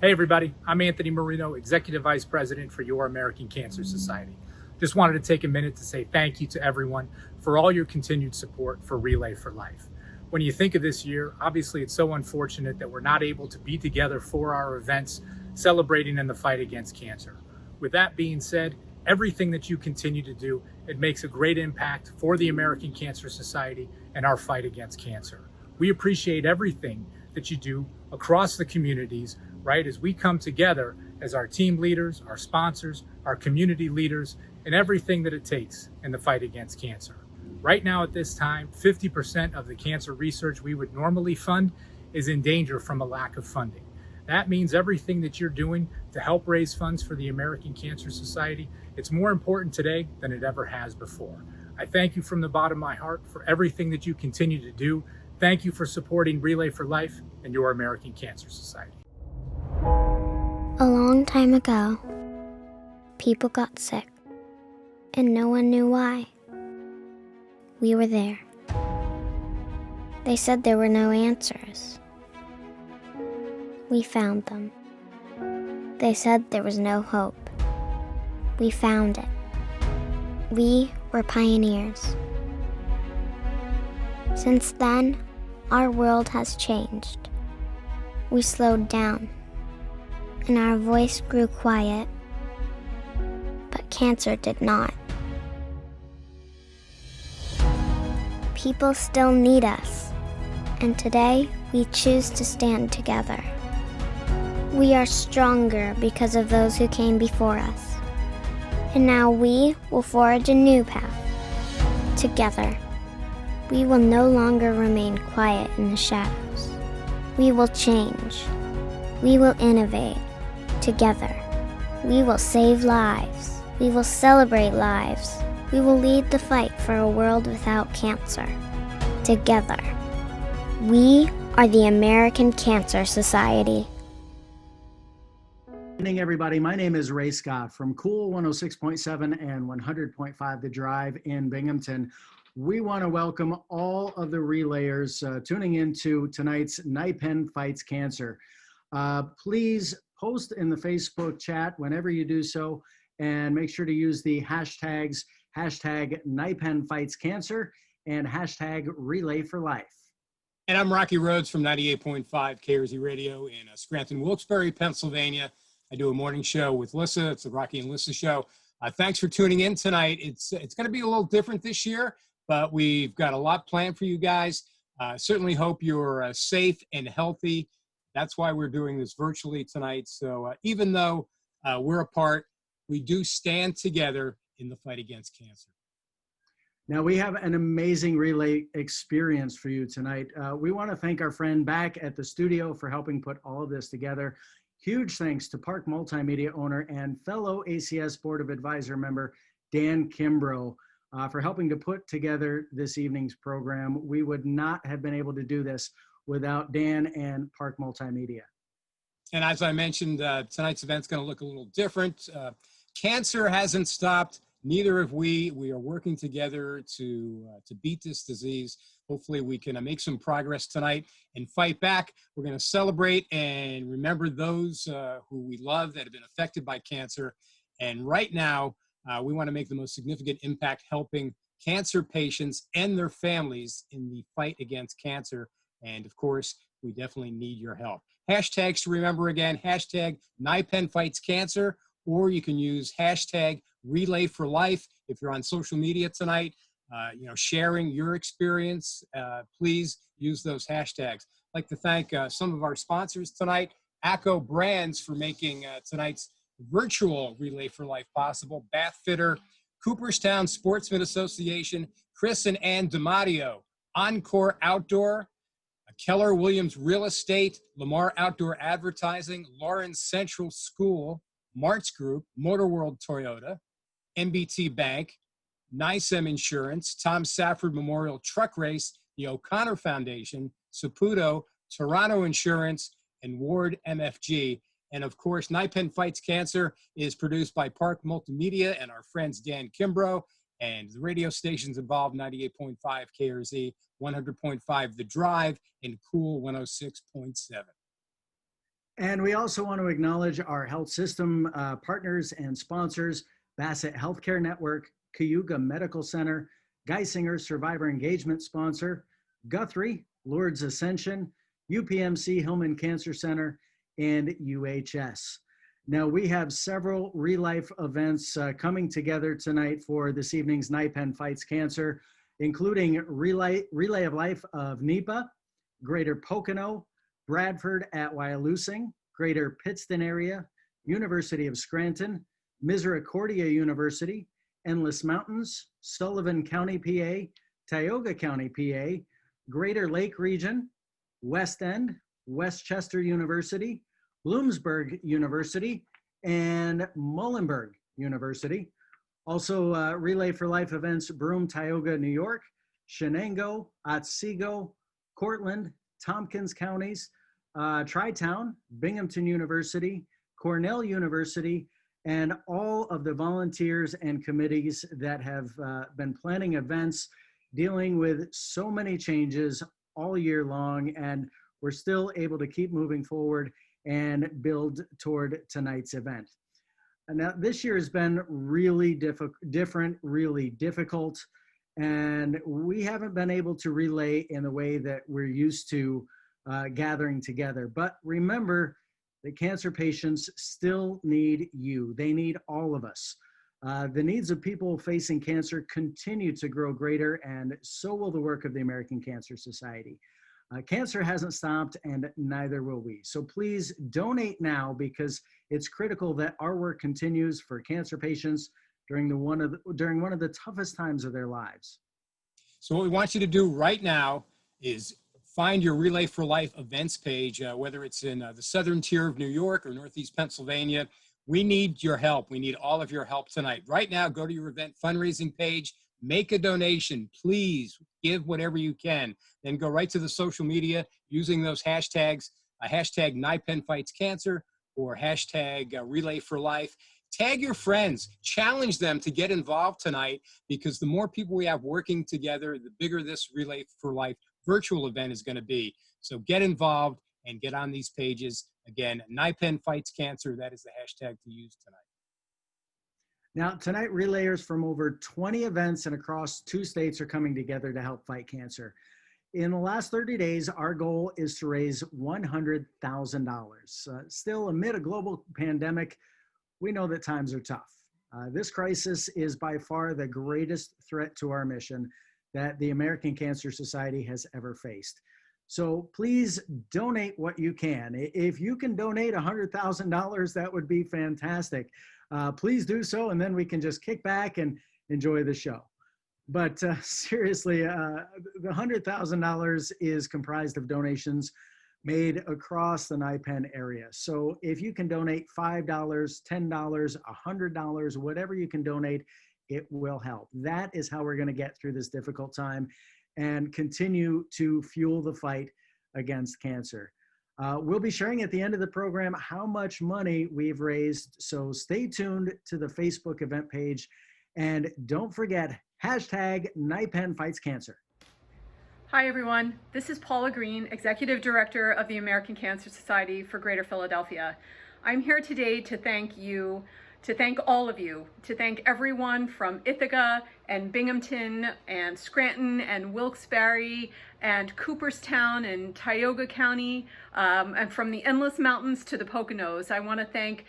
Hey, everybody. I'm Anthony Marino, Executive Vice President for Your American Cancer Society. Just wanted to take a minute to say thank you to everyone for all your continued support for Relay for Life. When you think of this year, obviously it's so unfortunate that we're not able to be together for our events celebrating in the fight against cancer. With that being said, everything that you continue to do, it makes a great impact for the American Cancer Society and our fight against cancer. We appreciate everything that you do across the communities, right? As we come together as our team leaders, our sponsors, our community leaders, and everything that it takes in the fight against cancer. Right now, at this time, 50% of the cancer research we would normally fund is in danger from a lack of funding. That means everything that you're doing to help raise funds for the American Cancer Society, it's more important today than it ever has before. I thank you from the bottom of my heart for everything that you continue to do. Thank you for supporting Relay for Life and Your American Cancer Society. A long time ago, people got sick, and no one knew why. We were there. They said there were no answers. We found them. They said there was no hope. We found it. We were pioneers. Since then, our world has changed. We slowed down, and our voice grew quiet, but cancer did not. People still need us, and today we choose to stand together. We are stronger because of those who came before us, and now we will forge a new path. Together, we will no longer remain quiet in the shadows. We will change. We will innovate. Together, we will save lives. We will celebrate lives. We will lead the fight for a world without cancer. Together, we are the American Cancer Society. Good evening, everybody. My name is Ray Scott from Cool 106.7 and 100.5 The Drive in Binghamton. We want to welcome all of the relayers tuning into tonight's NYPENN Fights Cancer. Please post in the Facebook chat whenever you do so, and make sure to use the hashtags #NYPENN Fights Cancer and #Relay for Life. And I'm Rocky Rhodes from 98.5 KRZ Radio in Scranton, Wilkes-Barre, Pennsylvania. I do a morning show with Lissa. It's the Rocky and Lissa show. Thanks for tuning in tonight. It's going to be a little different this year, but we've got a lot planned for you guys. Certainly hope you're safe and healthy. That's why we're doing this virtually tonight. So even though we're apart, we do stand together in the fight against cancer. Now, we have an amazing relay experience for you tonight. We want to thank our friend back at the studio for helping put all of this together. Huge thanks to Park MultiMedia owner and fellow ACS Board of Advisor member, Dan Kimbrough, for helping to put together this evening's program. We would not have been able to do this without Dan and Park MultiMedia. And as I mentioned, tonight's event's going to look a little different. Cancer hasn't stopped. Neither have we. We are working together to beat this disease. Hopefully we can make some progress tonight and fight back. We're going to celebrate and remember those who we love that have been affected by cancer. And right now, we want to make the most significant impact helping cancer patients and their families in the fight against cancer. And of course, we definitely need your help. Hashtags to remember again, #NYPENN Fights Cancer, or you can use #Relay for Life if you're on social media tonight, sharing your experience. Please use those hashtags. I'd like to thank some of our sponsors tonight, ACO Brands, for making tonight's virtual Relay for Life possible, Bath Fitter, Cooperstown Sportsman Association, Chris and Ann DiMatteo, Encore Outdoor, Keller Williams Real Estate, Lamar Outdoor Advertising, Lawrence Central School, Martz Group, Motor World Toyota, MBT Bank, NYSEM Insurance, Tom Safford Memorial Truck Race, the O'Connor Foundation, Saputo, Toronto Insurance, and Ward MFG. And of course, NYPENN Fights Cancer is produced by Park MultiMedia and our friends Dan Kimbrough, and the radio stations involved, 98.5 KRZ, 100.5 The Drive, and Cool 106.7. And we also want to acknowledge our health system partners and sponsors, Bassett Healthcare Network, Cayuga Medical Center, Geisinger Survivor Engagement Sponsor, Guthrie, Lourdes Ascension, UPMC Hillman Cancer Center, and UHS. Now, we have several real-life events coming together tonight for this evening's NYPENN Fights Cancer, including Relay of Life of NEPA, Greater Pocono, Bradford at Wyalusing, Greater Pittston area, University of Scranton, Misericordia University, Endless Mountains, Sullivan County, PA, Tioga County, PA, Greater Lake Region, West End, Westchester University, Bloomsburg University, and Muhlenberg University. Also, Relay for Life events, Broome, Tioga, New York, Shenango, Otsego, Cortland, Tompkins counties, Tri-Town, Binghamton University, Cornell University, and all of the volunteers and committees that have been planning events dealing with so many changes all year long, and we're still able to keep moving forward and build toward tonight's event. And now, this year has been really different, really difficult, and we haven't been able to relay in the way that we're used to gathering together. But remember, the cancer patients still need you. They need all of us. The needs of people facing cancer continue to grow greater, and so will the work of the American Cancer Society. Cancer hasn't stopped, and neither will we. So please donate now, because it's critical that our work continues for cancer patients during one of the toughest times of their lives. So what we want you to do right now is find your Relay for Life events page, whether it's in the southern tier of New York or Northeast Pennsylvania. We need your help. We need all of your help tonight. Right now, go to your event fundraising page, make a donation. Please give whatever you can. Then go right to the social media using those hashtags, hashtag NYPENN Fights Cancer or hashtag Relay for Life. Tag your friends, challenge them to get involved tonight, because the more people we have working together, the bigger this Relay for Life virtual event is going to be. So get involved and get on these pages. Again, NYPENN Fights Cancer, that is the hashtag to use tonight. Now, tonight, relayers from over 20 events and across 2 states are coming together to help fight cancer. In the last 30 days, our goal is to raise $100,000. Still, amid a global pandemic, we know that times are tough. This crisis is by far the greatest threat to our mission that the American Cancer Society has ever faced. So please donate what you can. If you can donate $100,000, that would be fantastic. Please do so, and then we can just kick back and enjoy the show. But seriously, the $100,000 is comprised of donations made across the NYPENN area. So if you can donate $5, $10, $100, whatever you can donate, it will help. That is how we're going to get through this difficult time and continue to fuel the fight against cancer. We'll be sharing at the end of the program how much money we've raised, so stay tuned to the Facebook event page, and don't forget, hashtag NYPENN Fights Cancer. Hi everyone, this is Paula Green, Executive Director of the American Cancer Society for Greater Philadelphia. I'm here today to thank you, to thank all of you, to thank everyone from Ithaca and Binghamton and Scranton and Wilkes-Barre and Cooperstown and Tioga County, and from the Endless Mountains to the Poconos. I want to thank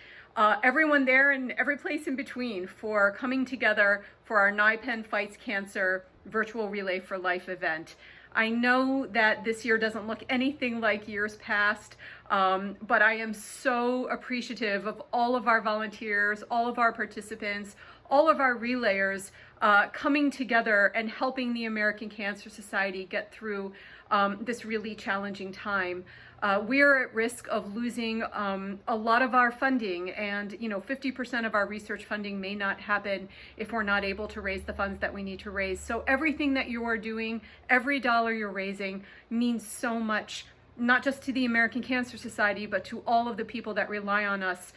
everyone there and every place in between for coming together for our NYPENN Fights Cancer virtual Relay for Life event. I know that this year doesn't look anything like years past, but I am so appreciative of all of our volunteers, all of our participants, all of our relayers coming together and helping the American Cancer Society get through this really challenging time. We are at risk of losing a lot of our funding, and 50% of our research funding may not happen if we're not able to raise the funds that we need to raise. So everything that you are doing, every dollar you're raising means so much, not just to the American Cancer Society, but to all of the people that rely on us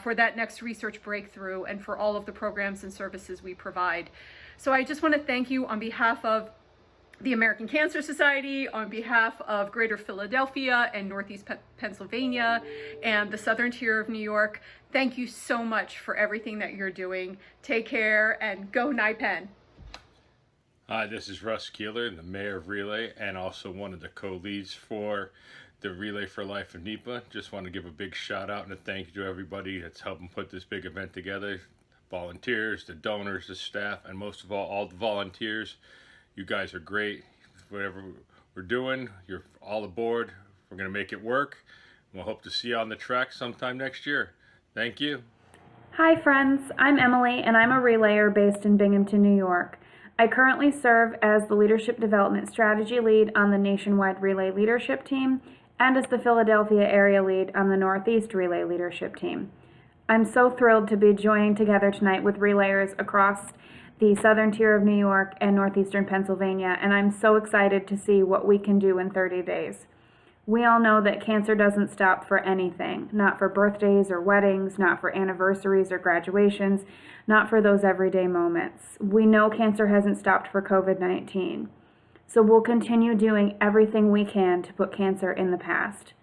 for that next research breakthrough and for all of the programs and services we provide. So I just want to thank you on behalf of the American Cancer Society, on behalf of Greater Philadelphia and Northeast Pennsylvania and the Southern Tier of New York, thank you so much for everything that you're doing. Take care and go NYPENN. Hi, this is Russ Keeler, the mayor of Relay and also one of the co-leads for the Relay for Life of NYPA. Just want to give a big shout out and a thank you to everybody that's helping put this big event together. Volunteers, the donors, the staff, and most of all the volunteers. You guys are great. Whatever we're doing, you're all aboard. We're going to make it work. We'll hope to see you on the track sometime next year. Thank you. Hi friends, I'm Emily and I'm a relayer based in Binghamton, New York. I currently serve as the Leadership Development Strategy Lead on the Nationwide Relay Leadership Team and as the Philadelphia Area Lead on the Northeast Relay Leadership Team. I'm so thrilled to be joining together tonight with relayers across the Southern Tier of New York and Northeastern Pennsylvania, and I'm so excited to see what we can do in 30 days. We all know that cancer doesn't stop for anything, not for birthdays or weddings, not for anniversaries or graduations, not for those everyday moments. We know cancer hasn't stopped for COVID-19. So we'll continue doing everything we can to put cancer in the past.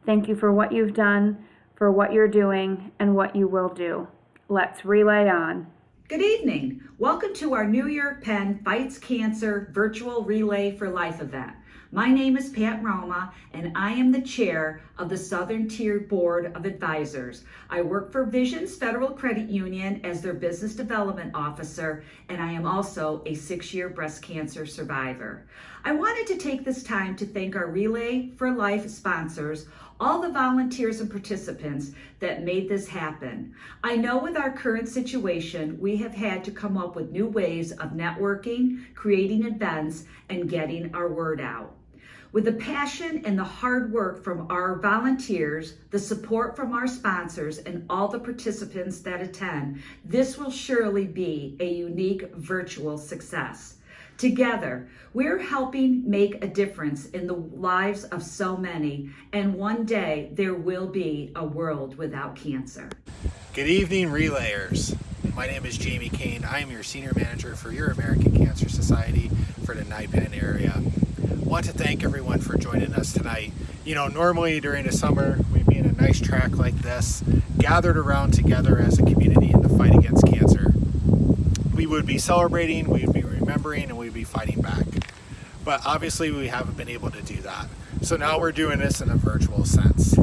Thank you for what you've done, for what you're doing, and what you will do. Let's relay on. Good evening. Welcome to our New York Penn Fights Cancer Virtual Relay for Life event. My name is Pat Roma, and I am the chair of the Southern Tier Board of Advisors. I work for Visions Federal Credit Union as their business development officer, and I am also a 6-year breast cancer survivor. I wanted to take this time to thank our Relay for Life sponsors, all the volunteers and participants that made this happen. I know with our current situation, we have had to come up with new ways of networking, creating events, and getting our word out. With the passion and the hard work from our volunteers, the support from our sponsors, and all the participants that attend, this will surely be a unique virtual success. Together, we're helping make a difference in the lives of so many, and one day there will be a world without cancer. Good evening, relayers. My name is Jamie Kane. I am your Senior Manager for your American Cancer Society for the NYPENN area. I want to thank everyone for joining us tonight. You know, normally during the summer, we'd be in a nice track like this, gathered around together as a community in the fight against cancer. We would be celebrating, we would be remembering, and we'd be fighting back. But obviously we haven't been able to do that. So now we're doing this in a virtual sense.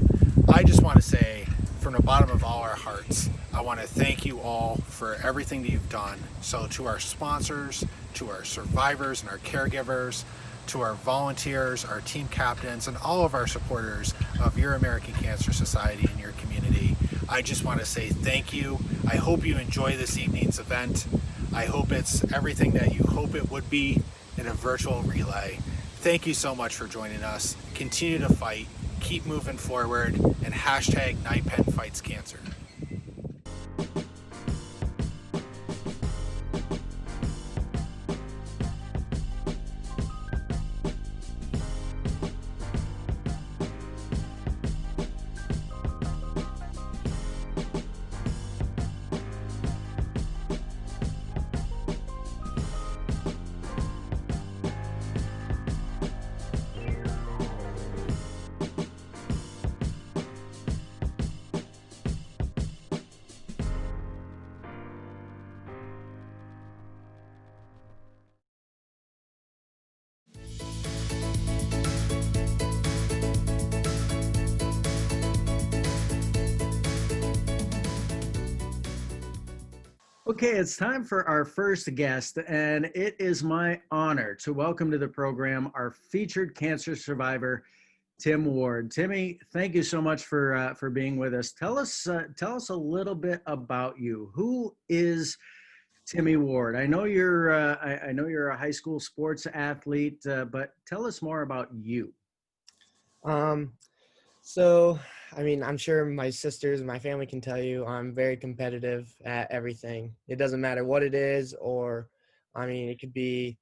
I just want to say, from the bottom of all our hearts, I want to thank you all for everything that you've done. So to our sponsors, to our survivors and our caregivers, to our volunteers, our team captains, and all of our supporters of your American Cancer Society and your community, I just want to say thank you. I hope you enjoy this evening's event. I hope it's everything that you hope it would be in a virtual relay. Thank you so much for joining us. Continue to fight, keep moving forward, and hashtag NYPENN Fights Cancer. Okay, it's time for our first guest, and it is my honor to welcome to the program our featured cancer survivor, Tim Ward. Timmy, thank you so much for being with us. Tell us a little bit about you. Who is Timmy Ward? I know you're a high school sports athlete, but tell us more about you. So, I mean, I'm sure my sisters and my family can tell you I'm very competitive at everything. It doesn't matter what it is, or, I mean, it could be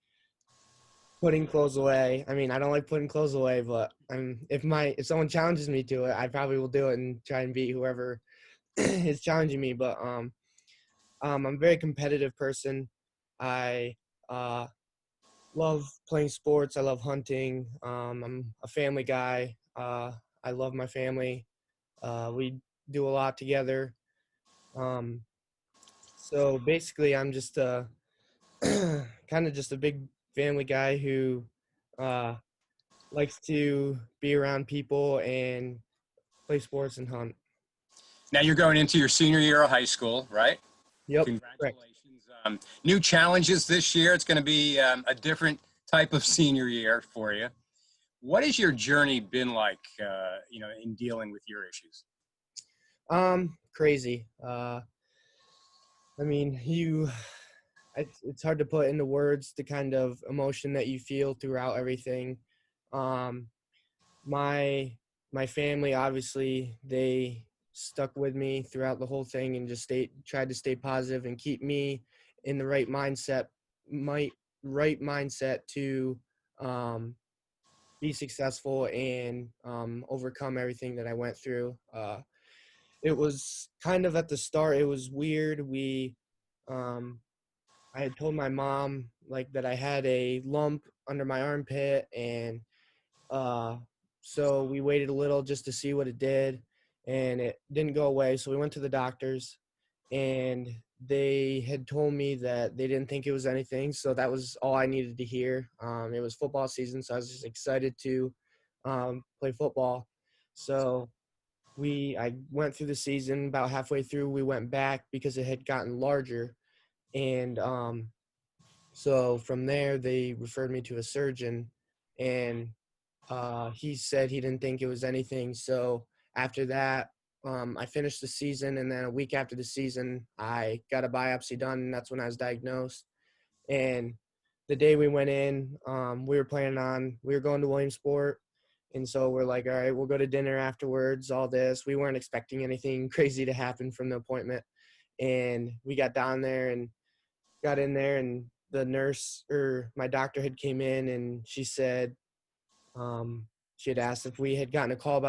putting clothes away. I mean, I don't like putting clothes away, but if someone challenges me to it, I probably will do it and try and beat whoever is challenging me. But I'm a very competitive person. I love playing sports. I love hunting. I'm a family guy. I love my family. We do a lot together. Um, so basically, I'm just kind of just a big family guy who uh, likes to be around people and play sports and hunt. Now you're going into your senior year of high school, right? Yep, correct. Congratulations. New challenges this year. It's going to be a different type of senior year for you. What has your journey been like, in dealing with your issues? Crazy. I mean, it's hard to put into words the kind of emotion that you feel throughout everything. Um, my my family, obviously, they stuck with me throughout the whole thing and just tried to stay positive and keep me in the right mindset to be successful and overcome everything that I went through. It was kind of at the start, it was weird. Um, I had told my mom like that I had a lump under my armpit, and uh, so we waited a little just to see what it did, and it didn't go away. So we went to the doctors, and they had told me that they didn't think it was anything. So that was all I needed to hear. It was football season, so I was just excited to play football. So I went through the season. About halfway through, we went back because it had gotten larger, and so from there they referred me to a surgeon, and he said he didn't think it was anything. So after that, I finished the season, and then a week after the season, I got a biopsy done, and that's when I was diagnosed. And the day we went in, we were going to Williamsport, and so we're like, all right, we'll go to dinner afterwards, all this. We weren't expecting anything crazy to happen from the appointment. And we got down there and got in there, and the nurse or my doctor had came in, and she said, she had asked if we had gotten a call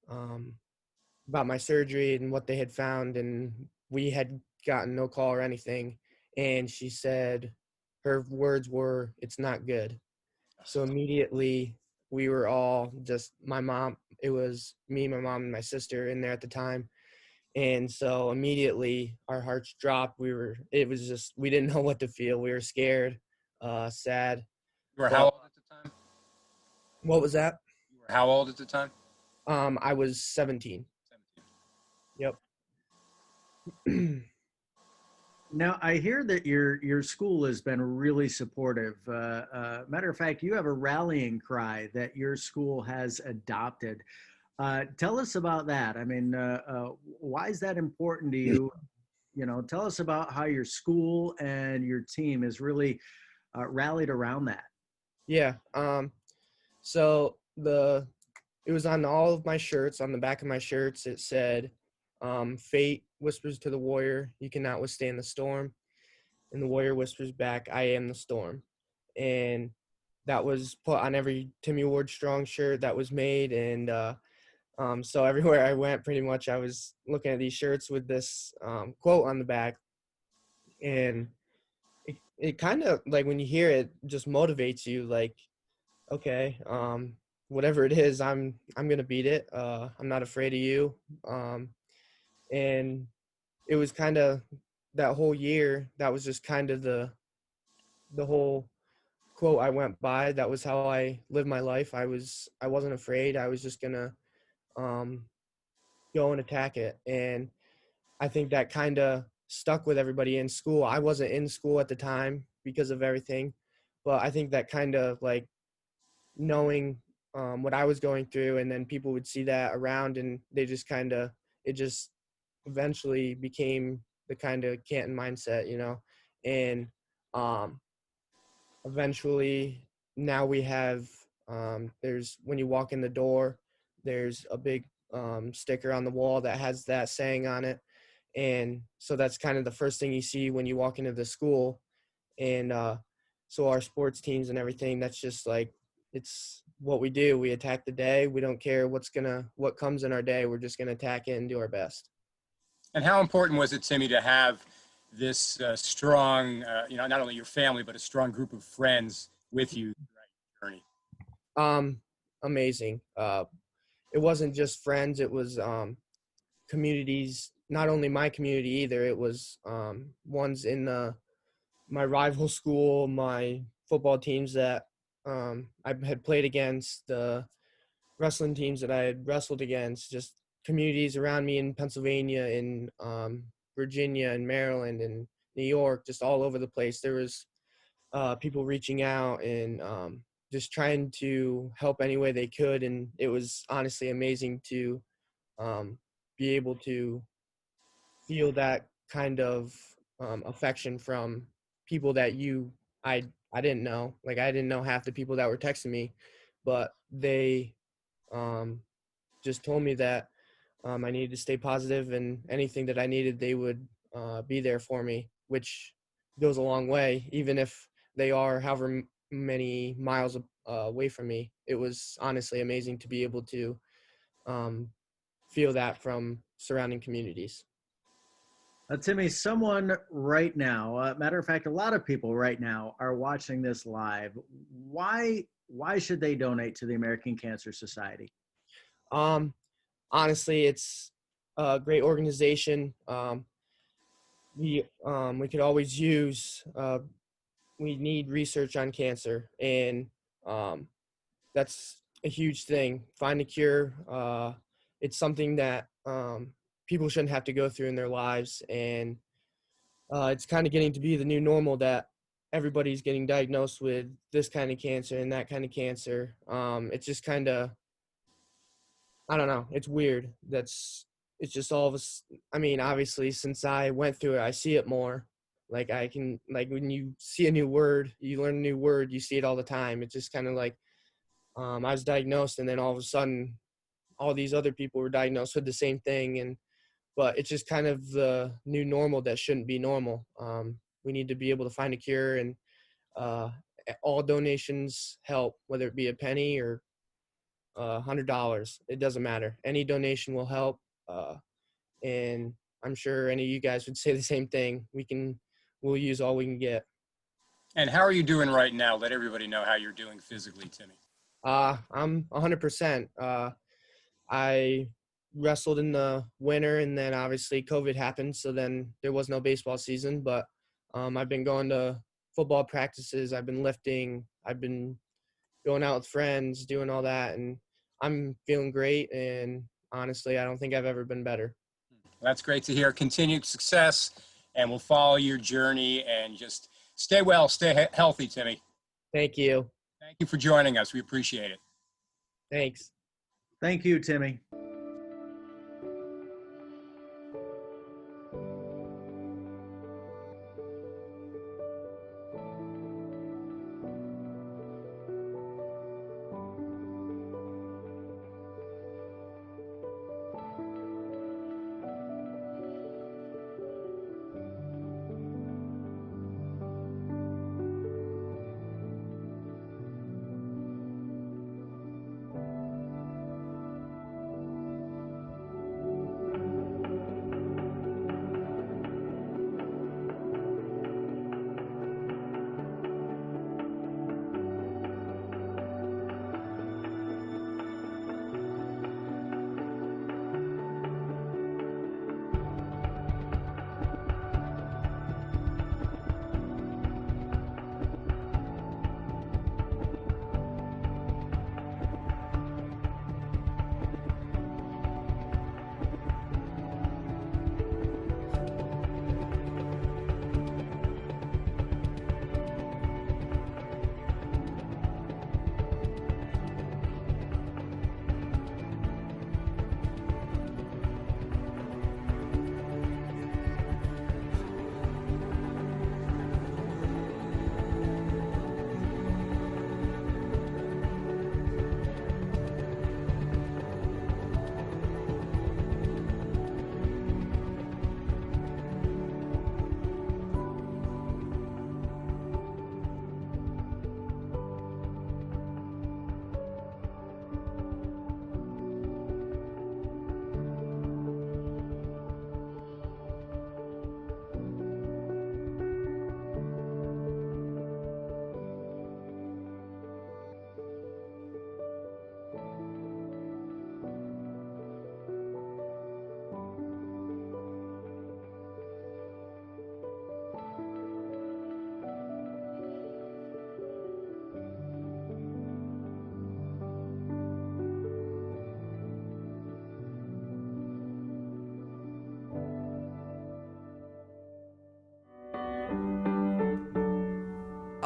um, about my surgery and what they had found, and we had gotten no call or anything. And she said, her words were, "It's not good." So immediately we were all just, my mom, it was me, my mom, and my sister in there at the time. And so immediately our hearts dropped. It was just, we didn't know what to feel. We were scared, sad. You were how But old at the time? what was that? You were how old at the time? I was 17. 17. Yep. Now, I hear that your school has been really supportive. Matter of fact, you have a rallying cry that your school has adopted. Tell us about that. I mean, why is that important to you? You know, tell us about how your school and your team has really rallied around that. Yeah. So it was on all of my shirts. On the back of my shirts, it said, "Fate whispers to the warrior, you cannot withstand the storm." And the warrior whispers back, "I am the storm." And that was put on every Timmy Ward Strong shirt that was made. And so everywhere I went, pretty much, I was looking at these shirts with this quote on the back. And it kind of, like, when you hear it, just motivates you, like, okay, whatever it is, I'm gonna beat it. I'm not afraid of you. And it was kind of that whole year. That was just kind of the whole quote I went by. That was how I lived my life. I wasn't afraid. I was just gonna um, go and attack it. And I think that kind of stuck with everybody in school. I wasn't in school at the time because of everything, but I think that kind of, like, knowing what I was going through, and then people would see that around, and they just it just eventually became the kind of Canton mindset, and um, eventually now we have, there's, when you walk in the door, there's a big sticker on the wall that has that saying on it. And so that's kind of the first thing you see when you walk into the school. And so our sports teams and everything, that's just like, it's what we do. We attack the day. We don't care what comes in our day. We're just gonna attack it and do our best. And how important was it, Timmy, to have this strong, not only your family, but a strong group of friends with you throughout your journey? Amazing. It wasn't just friends, it was communities, not only my community either, it was ones in my rival school, my football teams that I had played against, the wrestling teams that I had wrestled against, just communities around me in Pennsylvania, in Virginia, and Maryland, and New York, just all over the place. There was people reaching out and just trying to help any way they could, and it was honestly amazing to be able to feel that kind of affection from people that I didn't know. Like, I didn't know half the people that were texting me, but they um, just told me that I needed to stay positive, and anything that I needed, they would be there for me, which goes a long way, even if they are however many miles away from me. It was honestly amazing to be able to um, feel that from surrounding communities. Timmy, someone right now, matter of fact, a lot of people right now are watching this live. Why should they donate to the American Cancer Society? Um, Honestly, it's a great organization. We could always use we need research on cancer, and um, that's a huge thing. Find a cure. It's something that people shouldn't have to go through in their lives, and it's kind of getting to be the new normal that everybody's getting diagnosed with this kind of cancer and that kind of cancer. It's just kind of, I don't know. It's weird. It's just all of us. I mean, obviously, since I went through it, I see it more. Like, I can, like, when you see a new word, you learn a new word, you see it all the time. It's just kind of like, I was diagnosed, and then all of a sudden, all these other people were diagnosed with the same thing. But it's just kind of the new normal that shouldn't be normal. We need to be able to find a cure, and uh, all donations help, whether it be a penny or $100. It doesn't matter. Any donation will help. And I'm sure any of you guys would say the same thing. We'll use all we can get. And how are you doing right now? Let everybody know how you're doing physically, Timmy. I'm 100%. I wrestled in the winter, and then obviously COVID happened, so then there was no baseball season. But I've been going to football practices. I've been lifting. I've been going out with friends, doing all that, and I'm feeling great. And honestly, I don't think I've ever been better. That's great to hear. Continued success, and we'll follow your journey, and just stay well, stay healthy, Timmy. Thank you. Thank you for joining us. We appreciate it. Thanks. Thank you, Timmy.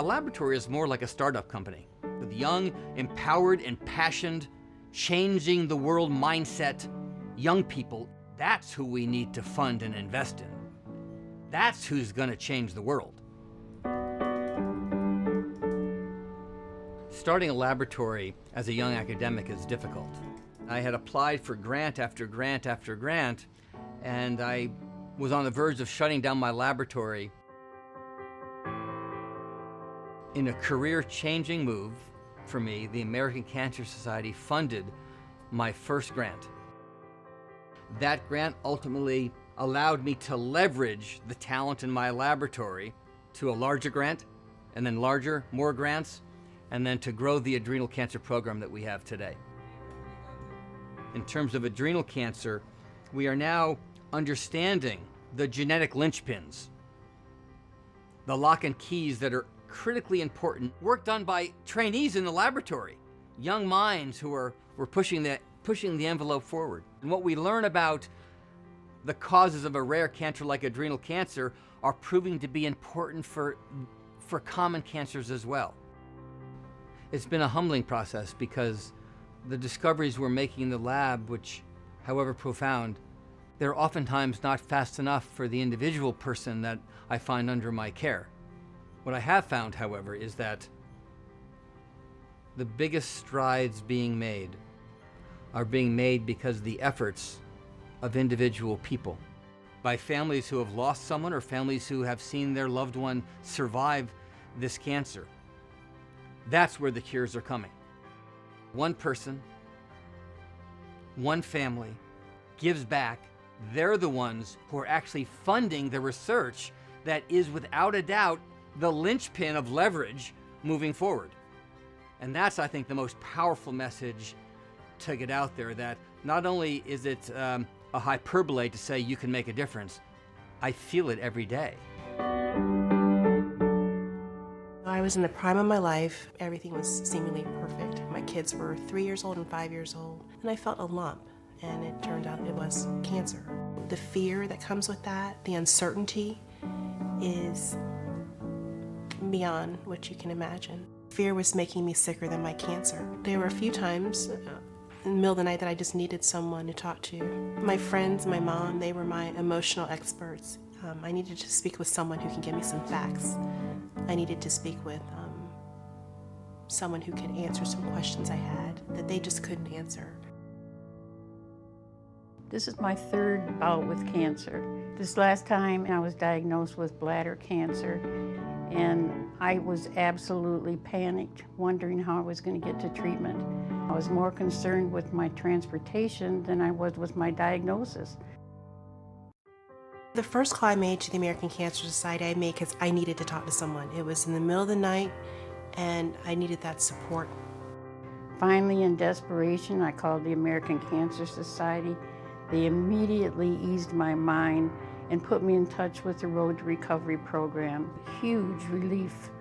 laboratory is more like a startup company with young, empowered, impassioned, changing the world mindset young people. That's who we need to fund and invest in. That's who's going to change the world. Starting a laboratory as a young academic is difficult. I had applied for grant after grant after grant, and I was on the verge of shutting down my laboratory. In a career-changing move for me, the American Cancer Society funded my first grant. That grant ultimately allowed me to leverage the talent in my laboratory to a larger grant, and then larger, more grants, and then to grow the adrenal cancer program that we have today. In terms of adrenal cancer, we are now understanding the genetic linchpins, the lock and keys that are critically important. Work done by trainees in the laboratory, young minds who were pushing the envelope forward. And what we learn about the causes of a rare cancer like adrenal cancer are proving to be important for common cancers as well. It's been a humbling process because the discoveries we're making in the lab, which, however profound, they're oftentimes not fast enough for the individual person that I find under my care. What I have found, however, is that the biggest strides being made are being made because of the efforts of individual people, by families who have lost someone or families who have seen their loved one survive this cancer. That's where the cures are coming. One person, one family gives back. They're the ones who are actually funding the research that is, without a doubt, the linchpin of leverage moving forward. And that's, I think, the most powerful message to get out there, that not only is it a hyperbole to say you can make a difference, I feel it every day. I was in the prime of my life. Everything was seemingly perfect. My kids were 3 years old and 5 years old, and I felt a lump, and it turned out it was cancer. The fear that comes with that, the uncertainty, is beyond what you can imagine. Fear was making me sicker than my cancer. There were a few times in the middle of the night that I just needed someone to talk to. My friends, my mom, they were my emotional experts. I needed to speak with someone who can give me some facts. I needed to speak with someone who could answer some questions I had that they just couldn't answer. This is my third bout with cancer. This last time I was diagnosed with bladder cancer, and I was absolutely panicked, wondering how I was going to get to treatment. I was more concerned with my transportation than I was with my diagnosis. The first call I made to the American Cancer Society I made because I needed to talk to someone. It was in the middle of the night, and I needed that support. Finally, in desperation, I called the American Cancer Society. They immediately eased my mind and put me in touch with the Rhodes recovery program. Huge relief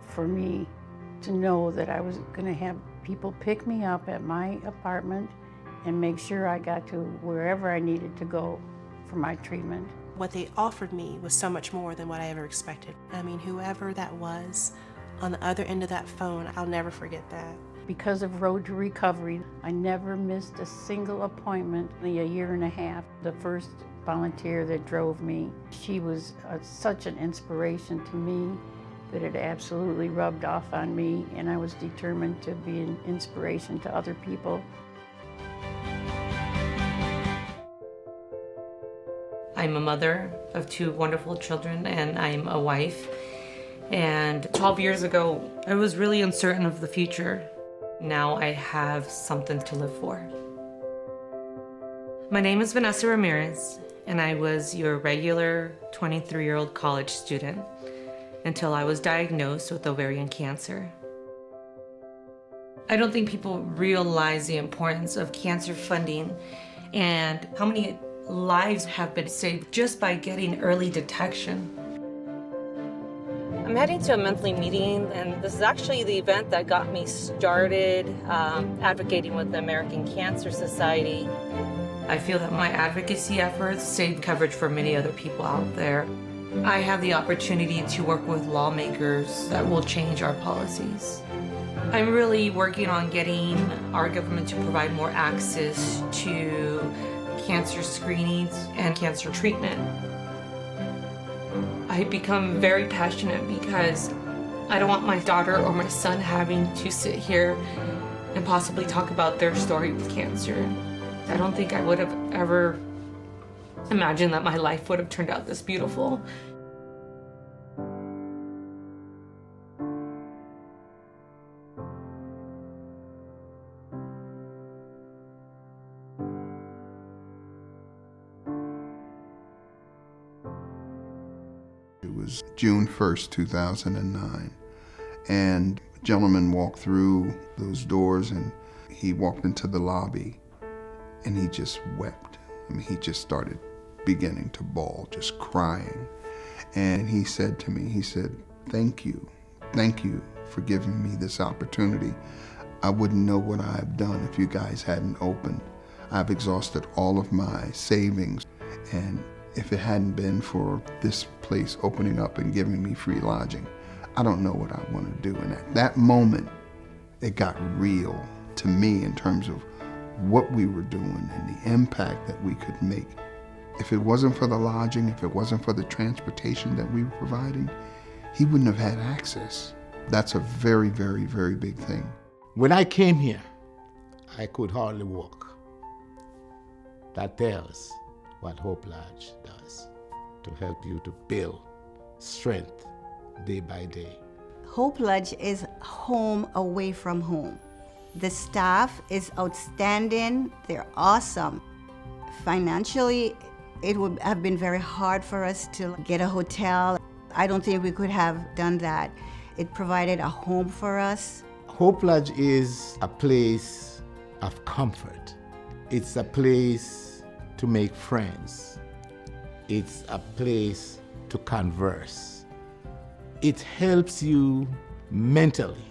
for me to know that I was going to have people pick me up at my apartment and make sure I got to wherever I needed to go for my treatment. What they offered me was so much more than what I ever expected. I mean, whoever that was on the other end of that phone, I'll never forget that. Because of Road to Recovery, I never missed a single appointment in a year and a half. The first volunteer that drove me, she was such an inspiration to me that it absolutely rubbed off on me, and I was determined to be an inspiration to other people. I'm a mother of 2 wonderful children, and I'm a wife. And 12 years ago, I was really uncertain of the future. Now I have something to live for. My name is Vanessa Ramirez, and I was your regular 23-year-old college student until I was diagnosed with ovarian cancer. I don't think people realize the importance of cancer funding and how many lives have been saved just by getting early detection. I'm heading to a monthly meeting, and this is actually the event that got me started advocating with the American Cancer Society. I feel that my advocacy efforts saved coverage for many other people out there. I have the opportunity to work with lawmakers that will change our policies. I'm really working on getting our government to provide more access to cancer screenings and cancer treatment. I've become very passionate because I don't want my daughter or my son having to sit here and possibly talk about their story with cancer. I don't think I would have ever imagined that my life would have turned out this beautiful. It was June 1st, 2009, and a gentleman walked through those doors and he walked into the lobby and he just wept. I mean, he just started beginning to bawl, just crying. And he said to me, he said, thank you for giving me this opportunity. I wouldn't know what I've done if you guys hadn't opened. I've exhausted all of my savings, and if it hadn't been for this place opening up and giving me free lodging, I don't know what I want to do. And at that moment, it got real to me in terms of what we were doing and the impact that we could make. If it wasn't for the lodging, if it wasn't for the transportation that we were providing, he wouldn't have had access. That's a very, very, very big thing. When I came here, I could hardly walk. That tells what Hope Lodge does to help you to build strength day by day. Hope Lodge is home away from home. The staff is outstanding. They're awesome. Financially, it would have been very hard for us to get a hotel. I don't think we could have done that. It provided a home for us. Hope Lodge is a place of comfort. It's a place to make friends. It's a place to converse. It helps you mentally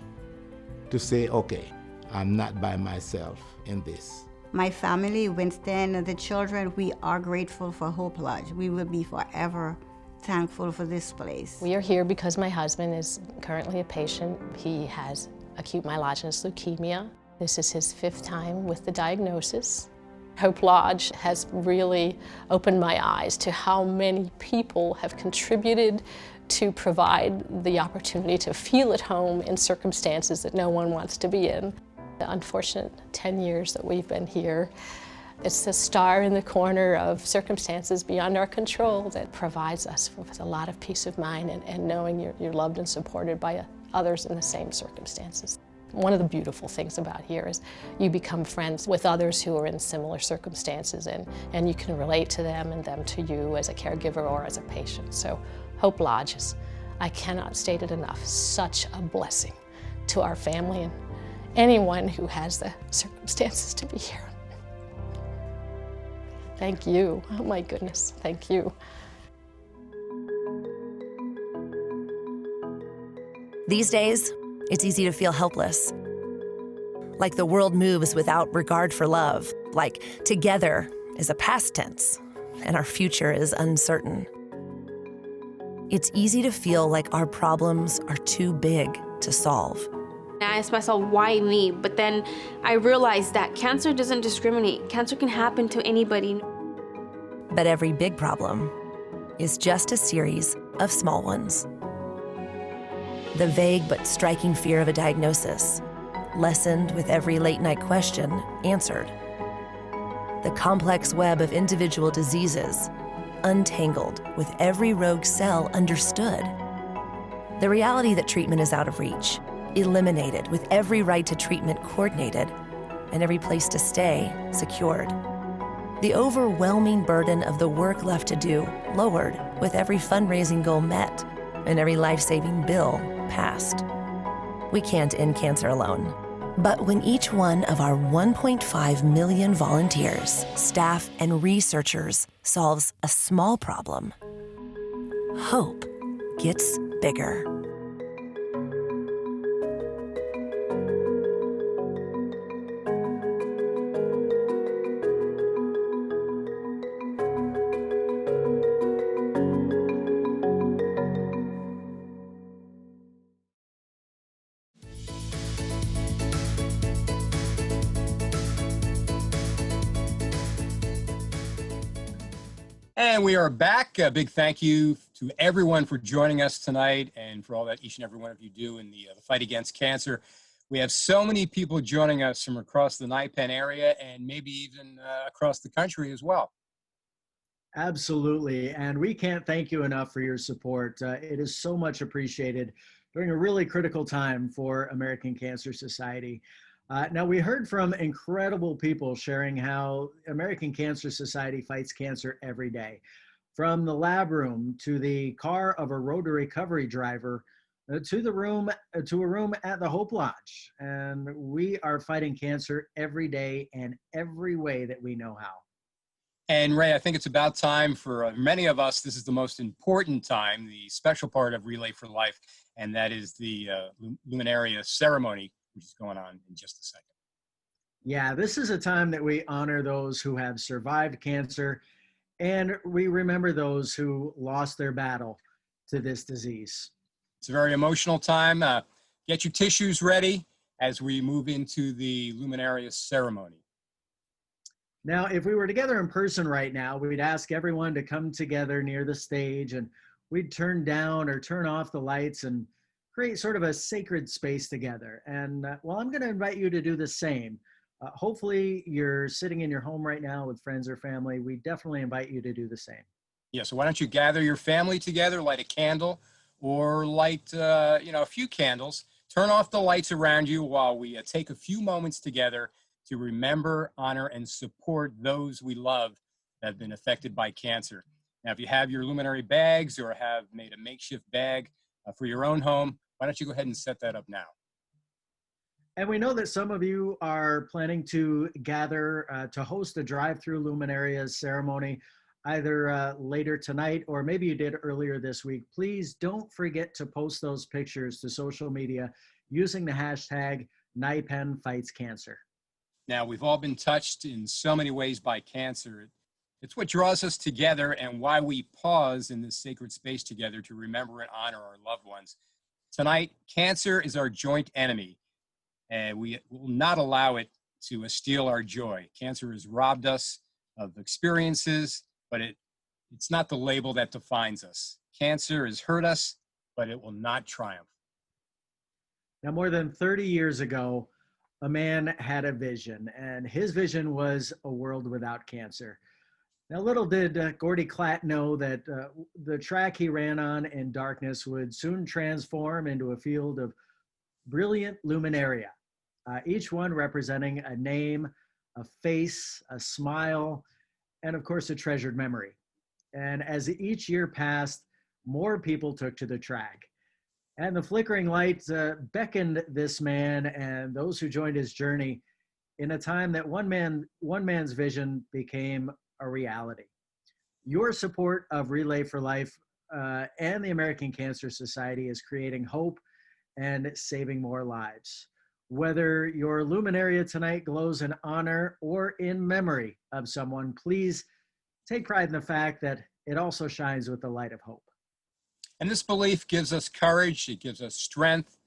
to say, okay, I'm not by myself in this. My family, Winston, and the children, we are grateful for Hope Lodge. We will be forever thankful for this place. We are here because my husband is currently a patient. He has acute myelogenous leukemia. This is his 5th time with the diagnosis. Hope Lodge has really opened my eyes to how many people have contributed to provide the opportunity to feel at home in circumstances that no one wants to be in. The unfortunate 10 years that we've been here, it's the star in the corner of circumstances beyond our control that provides us with a lot of peace of mind and knowing you're loved and supported by others in the same circumstances. One of the beautiful things about here is you become friends with others who are in similar circumstances, and you can relate to them and them to you as a caregiver or as a patient. So Hope Lodge is, I cannot state it enough, such a blessing to our family and anyone who has the circumstances to be here. Thank you. Oh my goodness, thank you. These days, it's easy to feel helpless. Like the world moves without regard for love. Like together is a past tense, and our future is uncertain. It's easy to feel like our problems are too big to solve. I asked myself, why me? But then I realized that cancer doesn't discriminate. Cancer can happen to anybody. But every big problem is just a series of small ones. The vague but striking fear of a diagnosis, lessened with every late-night question answered. The complex web of individual diseases, untangled with every rogue cell understood. The reality that treatment is out of reach, eliminated with every right to treatment coordinated, and every place to stay secured. The overwhelming burden of the work left to do lowered with every fundraising goal met and every life-saving bill passed. We can't end cancer alone. But when each one of our 1.5 million volunteers, staff, and researchers solves a small problem, hope gets bigger. And we are back. A big thank you to everyone for joining us tonight and for all that each and every one of you do in the fight against cancer. We have so many people joining us from across the NYPENN area and maybe even across the country as well. Absolutely. And we can't thank you enough for your support. It is so much appreciated during a really critical time for American Cancer Society. Now, we heard from incredible people sharing how American Cancer Society fights cancer every day. From the lab room to the car of a road to recovery driver to a room at the Hope Lodge. And we are fighting cancer every day and every way that we know how. And Ray, I think it's about time for many of us. This is the most important time, the special part of Relay for Life, and that is the Luminaria ceremony, which is going on in just a second. Yeah, this is a time that we honor those who have survived cancer, and we remember those who lost their battle to this disease. It's a very emotional time. Get your tissues ready as we move into the Luminaria ceremony. Now, if we were together in person right now, we'd ask everyone to come together near the stage, and we'd turn down or turn off the lights and create sort of a sacred space together. And well, I'm going to invite you to do the same. Hopefully you're sitting in your home right now with friends or family. We definitely invite you to do the same. Yeah, so why don't you gather your family together, light a candle, or light a few candles. Turn off the lights around you while we take a few moments together to remember, honor, and support those we love that have been affected by cancer. Now, if you have your luminary bags or have made a makeshift bag for your own home, why don't you go ahead and set that up now? And we know that some of you are planning to gather to host a drive-through Luminaria ceremony either later tonight or maybe you did earlier this week. Please don't forget to post those pictures to social media using the hashtag NYPENN Fights Cancer. Now, we've all been touched in so many ways by cancer. It's what draws us together and why we pause in this sacred space together to remember and honor our loved ones. Tonight, cancer is our joint enemy, and we will not allow it to steal our joy. Cancer has robbed us of experiences, but it's not the label that defines us. Cancer has hurt us, but it will not triumph. Now, more than 30 years ago, a man had a vision, and his vision was a world without cancer. Now, little did Gordy Klatt know that the track he ran on in darkness would soon transform into a field of brilliant luminaria, each one representing a name, a face, a smile, and of course, a treasured memory. And as each year passed, more people took to the track. And the flickering lights beckoned this man and those who joined his journey in a time that one man's vision became a reality. Your support of Relay for Life and the American Cancer Society is creating hope and saving more lives. Whether your luminaria tonight glows in honor or in memory of someone, please take pride in the fact that it also shines with the light of hope. And this belief gives us courage, it gives us strength,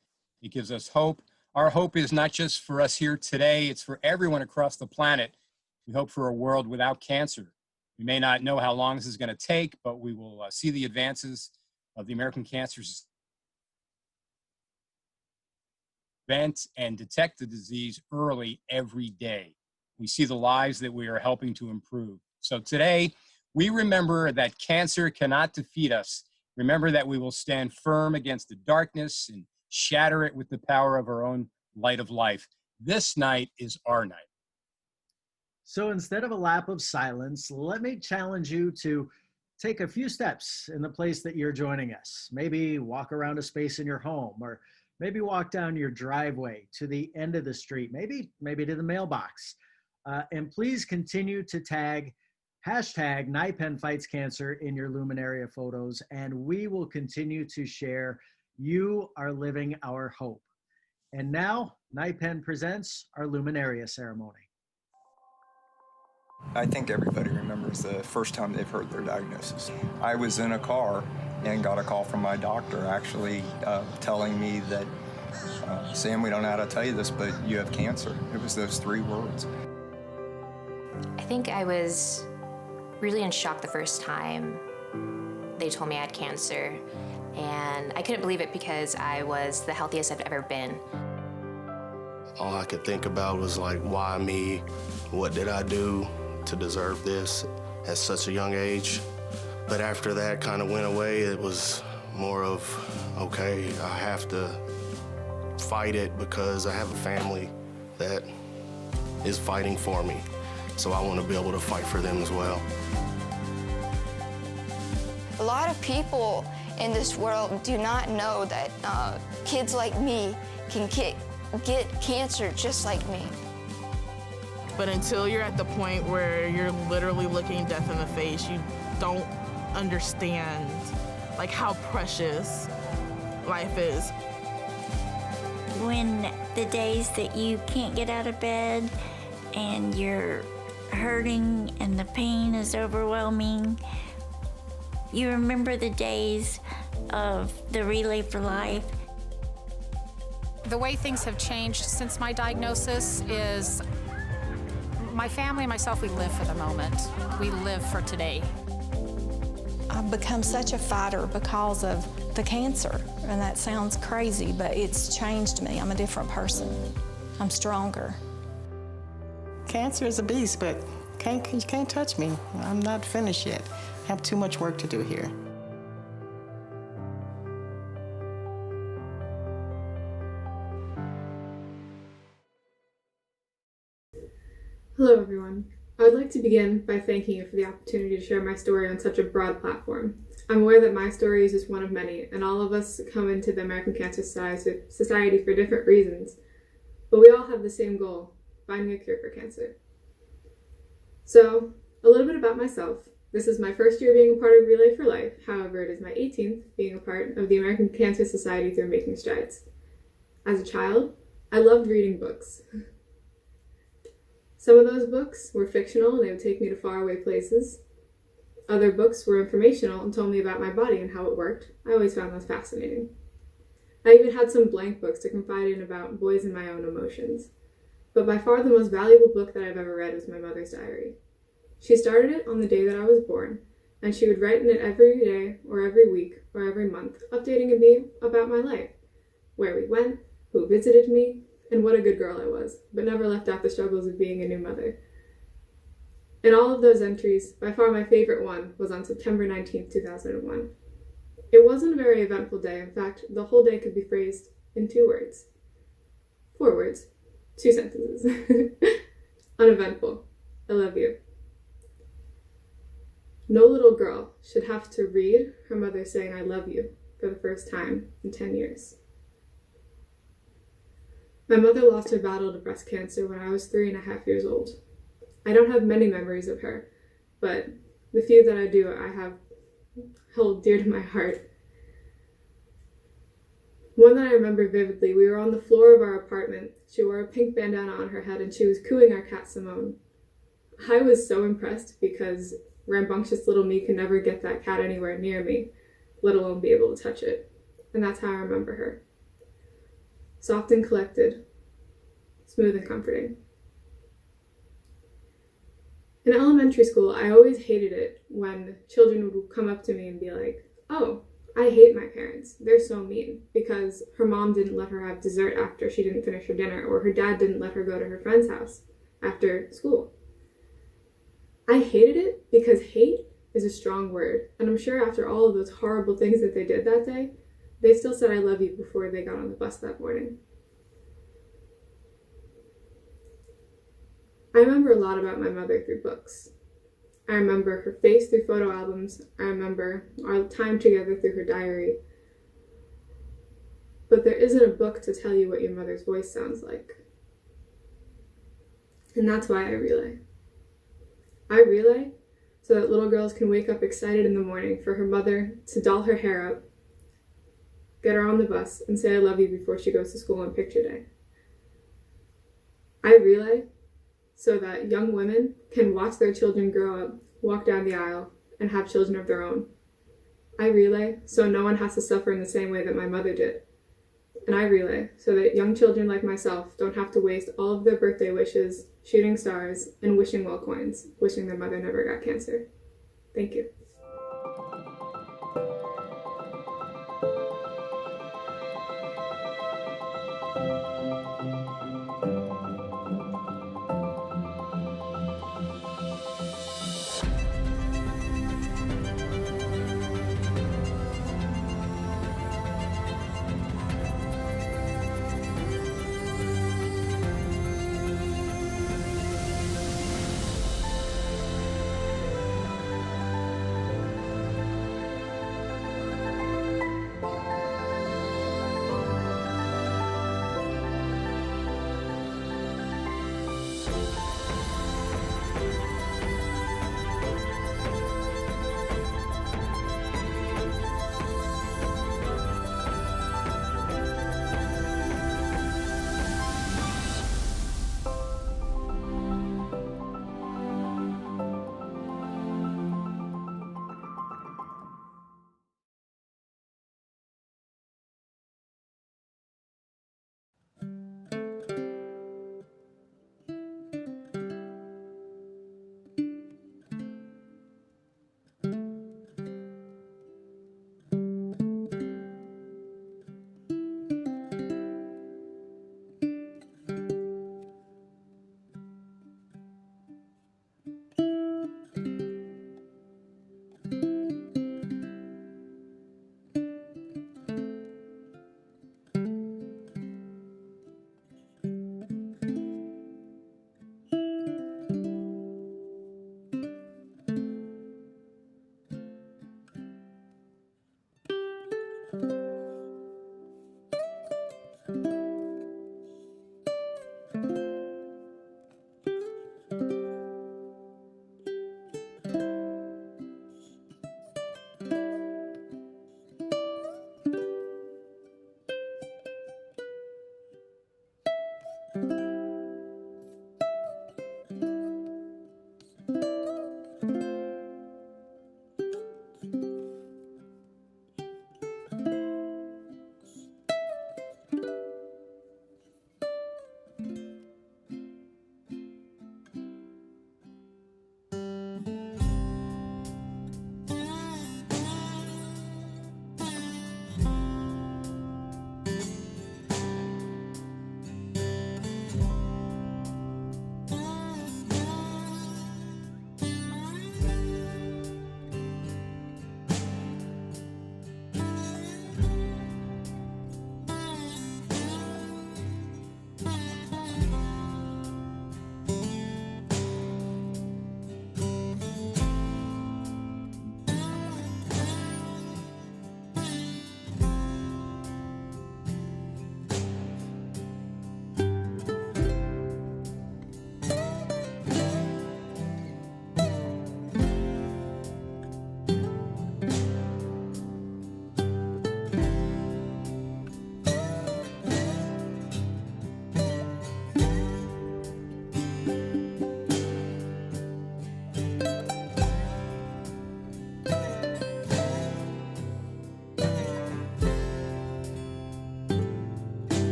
it gives us hope. Our hope is not just for us here today, it's for everyone across the planet. We hope for a world without cancer. We may not know how long this is going to take, but we will see the advances of the American Cancer Society prevent and detect the disease early every day. We see the lives that we are helping to improve. So today, we remember that cancer cannot defeat us. Remember that we will stand firm against the darkness and shatter it with the power of our own light of life. This night is our night. So instead of a lap of silence, let me challenge you to take a few steps in the place that you're joining us. Maybe walk around a space in your home, or maybe walk down your driveway to the end of the street, maybe to the mailbox. And please continue to tag hashtag NYPENN Fights Cancer in your Luminaria photos, and we will continue to share You Are Living Our Hope. And now, NYPENN presents our Luminaria ceremony. I think everybody remembers the first time they've heard their diagnosis. I was in a car and got a call from my doctor actually telling me that, Sam, we don't know how to tell you this, but you have cancer. It was those 3 words. I think I was really in shock the first time they told me I had cancer, and I couldn't believe it because I was the healthiest I've ever been. All I could think about was like, why me? What did I do to deserve this at such a young age? But after that kind of went away, it was more of, okay, I have to fight it because I have a family that is fighting for me. So I want to be able to fight for them as well. A lot of people in this world do not know that kids like me can get cancer just like me. But until you're at the point where you're literally looking death in the face, you don't understand like how precious life is. When the days that you can't get out of bed and you're hurting and the pain is overwhelming, you remember the days of the Relay for Life. The way things have changed since my diagnosis is my family and myself, we live for the moment. We live for today. I've become such a fighter because of the cancer, and that sounds crazy, but it's changed me. I'm a different person. I'm stronger. Cancer is a beast, but you can't touch me. I'm not finished yet. I have too much work to do here. Hello everyone. I would like to begin by thanking you for the opportunity to share my story on such a broad platform. I'm aware that my story is just one of many, and all of us come into the American Cancer Society for different reasons, but we all have the same goal, finding a cure for cancer. So, a little bit about myself. This is my first year being a part of Relay for Life, however it is my 18th being a part of the American Cancer Society through Making Strides. As a child, I loved reading books. Some of those books were fictional and they would take me to faraway places. Other books were informational and told me about my body and how it worked. I always found those fascinating. I even had some blank books to confide in about boys and my own emotions. But by far the most valuable book that I've ever read was my mother's diary. She started it on the day that I was born, and she would write in it every day or every week or every month, updating me about my life, where we went, who visited me, and what a good girl I was, but never left out the struggles of being a new mother. In all of those entries, by far my favorite one was on September 19th, 2001. It wasn't a very eventful day. In fact, the whole day could be phrased in 2 words. 4 words. 2 sentences. Uneventful. I love you. No little girl should have to read her mother saying I love you for the first time in 10 years. My mother lost her battle to breast cancer when I was 3.5 years old. I don't have many memories of her, but the few that I do, I have held dear to my heart. One that I remember vividly, we were on the floor of our apartment. She wore a pink bandana on her head and she was cooing our cat Simone. I was so impressed because rambunctious little me could never get that cat anywhere near me, let alone be able to touch it. And that's how I remember her. Soft and collected, smooth and comforting. In elementary school, I always hated it when children would come up to me and be like, oh, I hate my parents. They're so mean because her mom didn't let her have dessert after she didn't finish her dinner, or her dad didn't let her go to her friend's house after school. I hated it because hate is a strong word, and I'm sure after all of those horrible things that they did that day, they still said I love you before they got on the bus that morning. I remember a lot about my mother through books. I remember her face through photo albums. I remember our time together through her diary. But there isn't a book to tell you what your mother's voice sounds like. And that's why I relay. I relay so that little girls can wake up excited in the morning for her mother to doll her hair up, get her on the bus, and say I love you before she goes to school on picture day. I relay so that young women can watch their children grow up, walk down the aisle, and have children of their own. I relay so no one has to suffer in the same way that my mother did. And I relay so that young children like myself don't have to waste all of their birthday wishes, shooting stars, and wishing well coins, wishing their mother never got cancer. Thank you.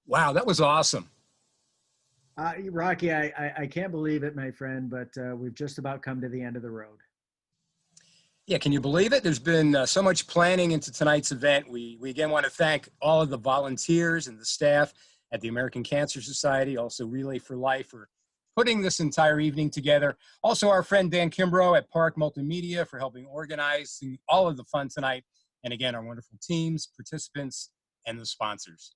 Wow, that was awesome. Rocky, I can't believe it, my friend, but we've just about come to the end of the road. Yeah, can you believe it? There's been so much planning into tonight's event. We again want to thank all of the volunteers and the staff at the American Cancer Society, also Relay for Life, for putting this entire evening together. Also our friend Dan Kimbrough at Park Multimedia for helping organize all of the fun tonight. And again, our wonderful teams, participants, and the sponsors.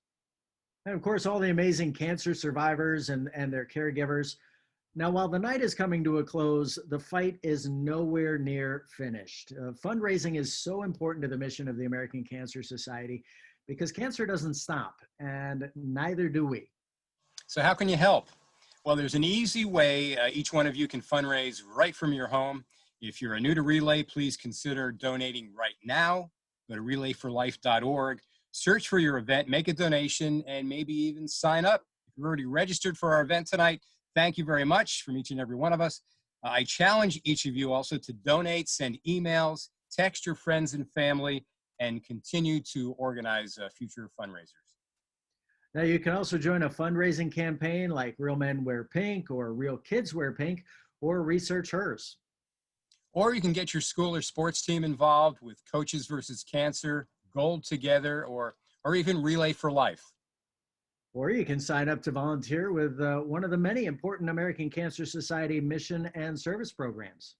And of course, all the amazing cancer survivors and their caregivers. Now, while the night is coming to a close, the fight is nowhere near finished. Fundraising is so important to the mission of the American Cancer Society because cancer doesn't stop, and neither do we. So how can you help? Well, there's an easy way each one of you can fundraise right from your home. If you're new to Relay, please consider donating right now. Go to relayforlife.org. Search for your event, make a donation, and maybe even sign up. If you're already registered for our event tonight, thank you very much from each and every one of us. I challenge each of you also to donate, send emails, text your friends and family, and continue to organize future fundraisers. Now, you can also join a fundraising campaign like Real Men Wear Pink or Real Kids Wear Pink or Research Hers. Or you can get your school or sports team involved with Coaches versus Cancer, Gold Together, or even Relay for Life. Or you can sign up to volunteer with one of the many important American Cancer Society mission and service programs.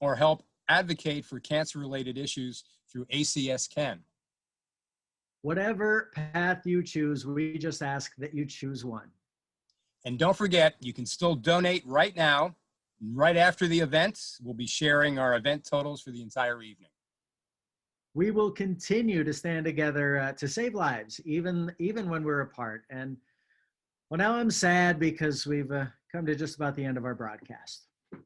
Or help advocate for cancer-related issues through ACS Can. Whatever path you choose, we just ask that you choose one. And don't forget, you can still donate right now. Right after the event, we'll be sharing our event totals for the entire evening. We will continue to stand together to save lives, even when we're apart. And well, now I'm sad because we've come to just about the end of our broadcast. We've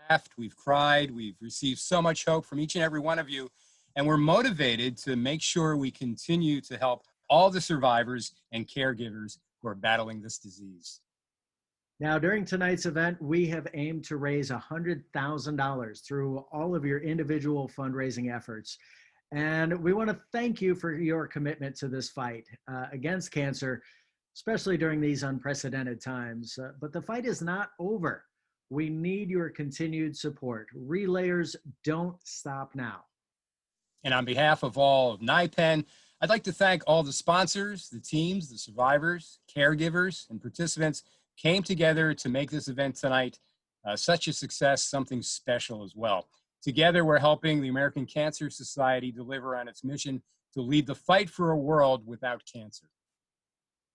laughed, we've cried, we've received so much hope from each and every one of you. And we're motivated to make sure we continue to help all the survivors and caregivers who are battling this disease. Now, during tonight's event, we have aimed to raise $100,000 through all of your individual fundraising efforts. And we want to thank you for your commitment to this fight against cancer, especially during these unprecedented times. But the fight is not over. We need your continued support. Relayers, don't stop now. And on behalf of all of NYPENN, I'd like to thank all the sponsors, the teams, the survivors, caregivers, and participants came together to make this event tonight such a success, something special as well. Together, we're helping the American Cancer Society deliver on its mission to lead the fight for a world without cancer.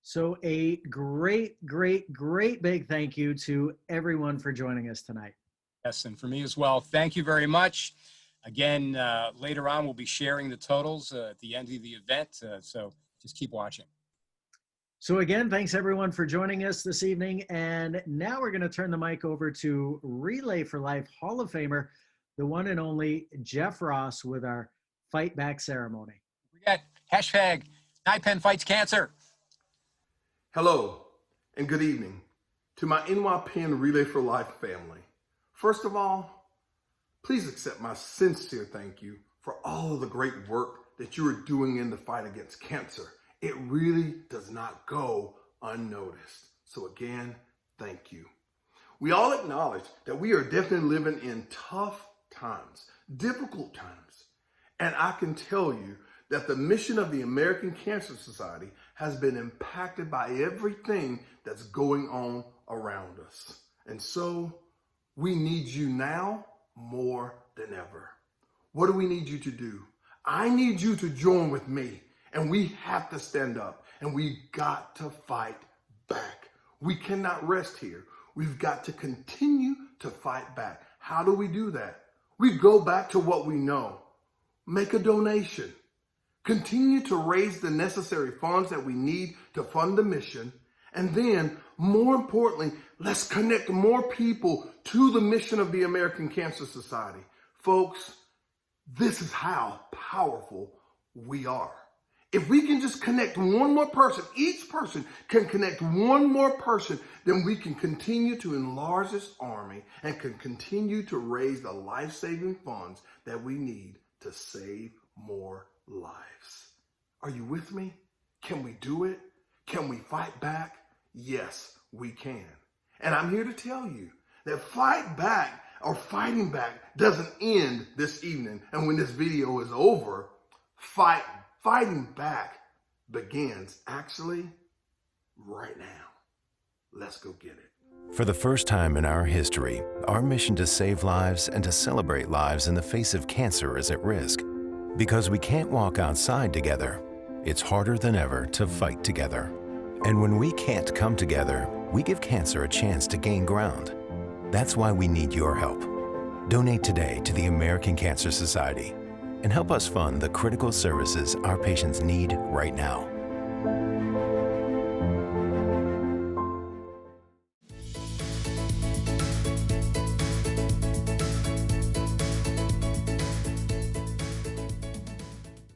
So a great big thank you to everyone for joining us tonight. Yes, and for me as well, thank you very much. Again, later on, we'll be sharing the totals at the end of the event, so just keep watching. So again, thanks everyone for joining us this evening. And now we're going to turn the mic over to Relay for Life Hall of Famer, the one and only Jeff Ross, with our Fight Back ceremony. We got hashtag NYPENN Fights Cancer. Hello and good evening to my NYPENN Relay for Life family. First of all, please accept my sincere thank you for all of the great work that you are doing in the fight against cancer. It really does not go unnoticed. So again, thank you. We all acknowledge that we are definitely living in tough times, difficult times. And I can tell you that the mission of the American Cancer Society has been impacted by everything that's going on around us. And so we need you now more than ever. What do we need you to do? I need you to join with me, and we have to stand up, and we got to fight back. We cannot rest here. We've got to continue to fight back. How do we do that? We go back to what we know. Make a donation. Continue to raise the necessary funds that we need to fund the mission. And then, more importantly, let's connect more people to the mission of the American Cancer Society. Folks, this is how powerful we are. If we can just connect one more person, each person can connect one more person, then we can continue to enlarge this army and can continue to raise the life-saving funds that we need to save more lives. Are you with me? Can we do it? Can we fight back? Yes, we can. And I'm here to tell you that fight back or fighting back doesn't end this evening. And when this video is over, fighting back begins actually right now. Let's go get it. For the first time in our history, our mission to save lives and to celebrate lives in the face of cancer is at risk. Because we can't walk outside together, it's harder than ever to fight together. And when we can't come together, we give cancer a chance to gain ground. That's why we need your help. Donate today to the American Cancer Society and help us fund the critical services our patients need right now.